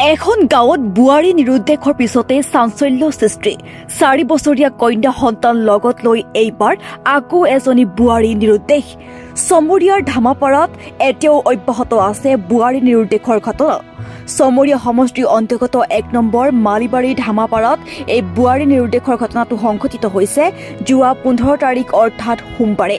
এখন গাঁৱত বুৱাৰী নিৰুদ্দেশৰ পিছতে চাঞ্চল্য সৃষ্টি 4 বছৰীয়া কন্যা সন্তান লগত লৈ এইবাৰ আকৌ এজনী বুৱাৰী নিৰুদ্দেশ সমৰিয়াৰ ধামাপাৰাত এতিয়াও অব্যাহত আছে বুৱাৰী নিৰুদ্দেশৰ ঘটনা সমৰিয়া সমষ্টিৰ অন্তৰ্গত 1 নম্বৰ মালিবাৰী ধামাপাৰাত এই বুৱাৰী নিৰুদ্দেশৰ ঘটনাটো সংঘটিত হৈছে যোৱা 15 তাৰিখ অৰ্থাৎ সোমবাৰে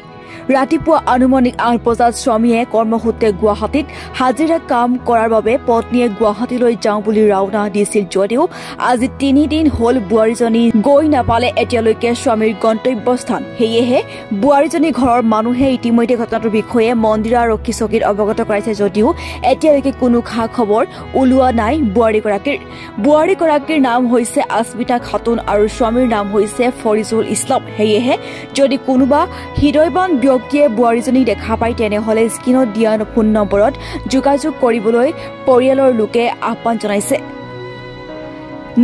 ৰাতিপুৱা আনুমানিক 8 বজাত স্বামীয়ে কৰ্মসূত্ৰে গুৱাহাটীত হাজিৰা কাম কৰাৰ বাবে পত্নীয়ে গুৱাহাটীলৈ যাওঁ বুলি ৰাওনা দিছিল যদিও আজি 3 দিন হ'ল বুৱাৰীজনী গৈ নাপালে এতিয়ালৈকে স্বামীৰ গন্তব্যস্থান সেয়েহে বুৱাৰীজনী ঘৰৰ মানুহে ইতিমধ্যে ঘটনাটোৰ বিষয়ে মন্দিৰ আৰক্ষী চকীত অৱগত কৰাইছে যদিও এতিয়ালৈকে কোনো খা খবৰ ওলোৱা নাই বুৱাৰীগৰাকীৰ নাম হৈছে আস্মিতা খাতুন আৰু স্বামীৰ নাম হৈছে ফৰিজুল ইছলাম সেয়েহে যদি কোনোবা হৃদয়বান ব্যক্তিয়ে বুৱাৰীজনী দেখা পায় তেনেহলে স্ক্ৰীনত দিয়া ফোন নম্বৰত যোগাযোগ কৰিবলৈ পৰিয়ালৰ লোকে আহ্বান জনাইছে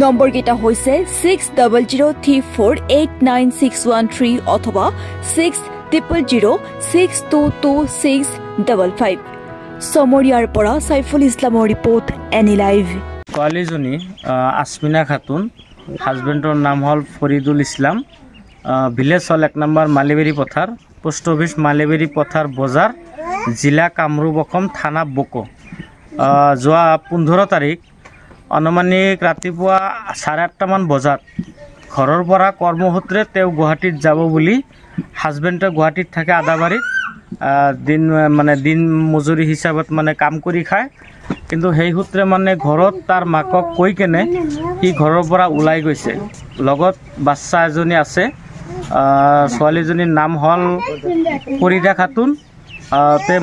নম্বৰ কেইটা হৈছে 6003489613 অথবা 6000622655 সমৰিয়াৰ পৰা সাইফুল ইছলামৰ ৰিপৰ্ট এনি লাইভ ছোৱালীজনী আস্মিনা খাতুন হাজবেণ্ডৰ নাম হ'ল ফৰিদুল ইছলাম ভিলেজ হল 1 নম্বৰ মালিবেৰী পথাৰ পোষ্ট অফিস মালিবেৰী পথাৰ বজাৰ জিলা কামৰূপ অসম থানা বকো যোৱা 15 তাৰিখ অনুমানিক ৰাতিপুৱা 8:30 মান বজাত ঘৰৰ পৰা কৰ্মসূত্ৰে তেওঁ গুৱাহাটীত যাব বুলি হাজবেণ্ডে গুৱাহাটীত থাকে আদাবাৰীত দিন মজুৰি হিচাপত কাম কৰি খায় কিন্তু সেই সূত্ৰে ঘৰত তাৰ মাকক কৈ কেনে সি ঘৰৰ পৰা ওলাই গৈছে লগত বাচ্চা এজনী আছে ছোৱালীজনীৰ নাম হ'ল ফৰিদা খাতুন তে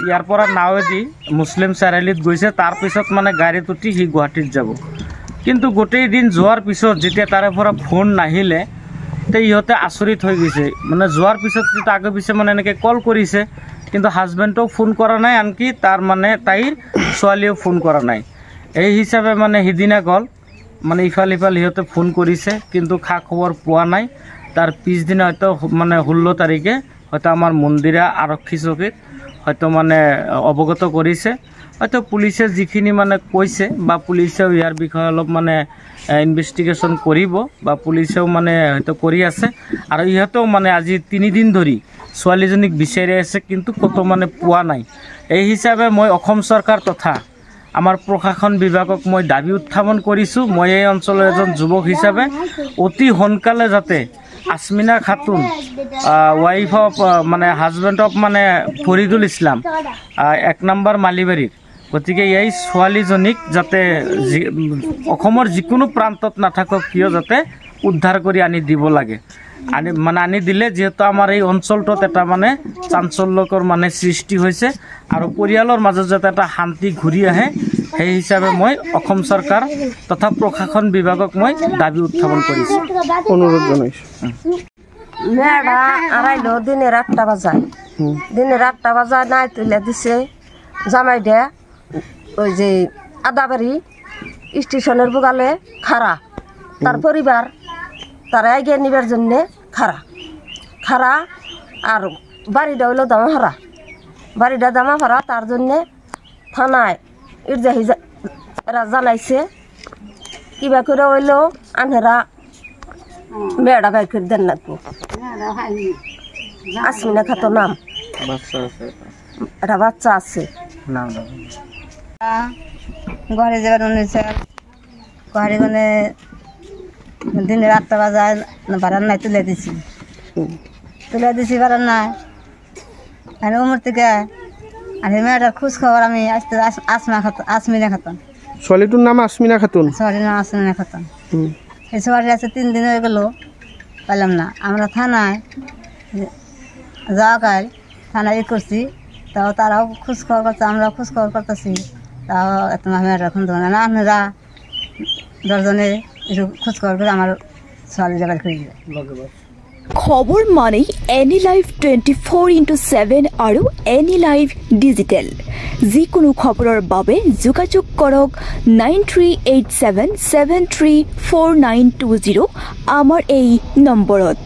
ইয়াৰ পৰা নাৱেদি মুছলিম চাৰিআলিত গৈছে তাৰ পিছত গাড়ীত উঠি সি গুৱাহাটীত যাব কিন্তু গোটেই দিন যোৱাৰ পিছত যেতিয়া তাৰে পৰা ফোন নাহিলে তে ইহঁতে আচৰিত হৈ গৈছে যোৱাৰ পিছত আগে পিছে এনেকৈ কল কৰিছে কিন্তু হাজবেণ্ডেও ফোন কৰা নাই আনকি তাৰ তাইৰ ছোৱালীয়েও ফোন কৰা নাই এই হিচাপে সিদিনা গ'ল ইফাল সিহঁতে ফোন কৰিছে কিন্তু খা খবৰ পোৱা নাই তার পিছদিনা হয়তো 16 তারিখে হয়তো আমার মন্দিরা আরক্ষী চকীত হয়তো অবগত করেছে হয়তো পুলিশে যিখিনি কৈছে বা পুলিশেও ইয়ার বিষয়ে অলপ ইনভেস্টিগেশন কৰিব বা পুলিশেও হয়তো কৰি আছে আৰু ইহঁতেও আজি 3 দিন ধৰি ছোৱালীজনীক বিচাৰি আছে কিন্তু কত পোৱা নাই এই হিচাপে মই অসম চৰকাৰ তথা আমাৰ প্ৰশাসন বিভাগক মই দাবী উত্থাপন কৰিছোঁ মই এই অঞ্চলৰ এজন যুৱক হিচাপে অতি সোনকালে যাতে Asmina Khatun wife of husband of Faridul Islam 1 number মালিবাৰীৰ গতিকে এই ছোৱালীজনীক যাতে অসমৰ যিকোনো প্ৰান্তত নাথাকক কিয় যাতে উদ্ধাৰ কৰি আনি দিব লাগে আনি দিলে যেহেতু আমাৰ এই অঞ্চলটোত এটা চাঞ্চল্যকৰ সৃষ্টি হৈছে আৰু পৰিয়ালৰ মাজত যাতে এটা শান্তি ঘূৰি আহে সেই হিচাপে মই অসম চৰকাৰ তথা প্ৰশাসন বিভাগক মই দাবী উত্থাপন কৰিছোঁ অনুৰোধ জনাইছোঁ মেয়েরা আড়াইলো দিনের 8টা বাজায় নাই তুলে দিছে জামাই দে ওই যে আদাবাড়ি স্টেশনের বুগালে খাড়া তার পরিবার তারা এগিয়ে নিবার জন্য খাড়া আর বাড়িটা হইলো দামাহারা তার জন্যে থানায় ইরজাহি জানাইছে কিবা করে হইলো আনহেরা মেয়েটা বাই করে দেন না আস্মিনা খাতুন নাম একটা বাচ্চা আছে ঘরে যাবার ঘরে দিনের 8টা বাজায় বারান নাই তুলে দিছি বারান নাই আমি উমর থেকে আর মেয়েটার খোঁজ খবর আমি আসতে আস্মিনা খাতুন ছোৱালীটোৰ নাম আস্মিনা খাতুন এই ছোৱালী আছে 3 দিন হয়ে গেল পেলাম না আমরা থানায় যাওয়া কাল থানায় করছি তাও তারাও খোঁজ খবর করছে আমরাও খোঁজ খবর করতেছি তাও এত মেয়েটা এখন ধরে না আপনারা 10 জনে খোঁজ খবর করে আমার ছোৱালী যাবাৰ কৰে খবৰ এনি লাইভ 24/7 আৰু এনি লাইভ ডিজিটেল যিকোনো খবৰৰ বাবে যোগাযোগ কৰক 9387734920 আমাৰ এই নম্বৰত।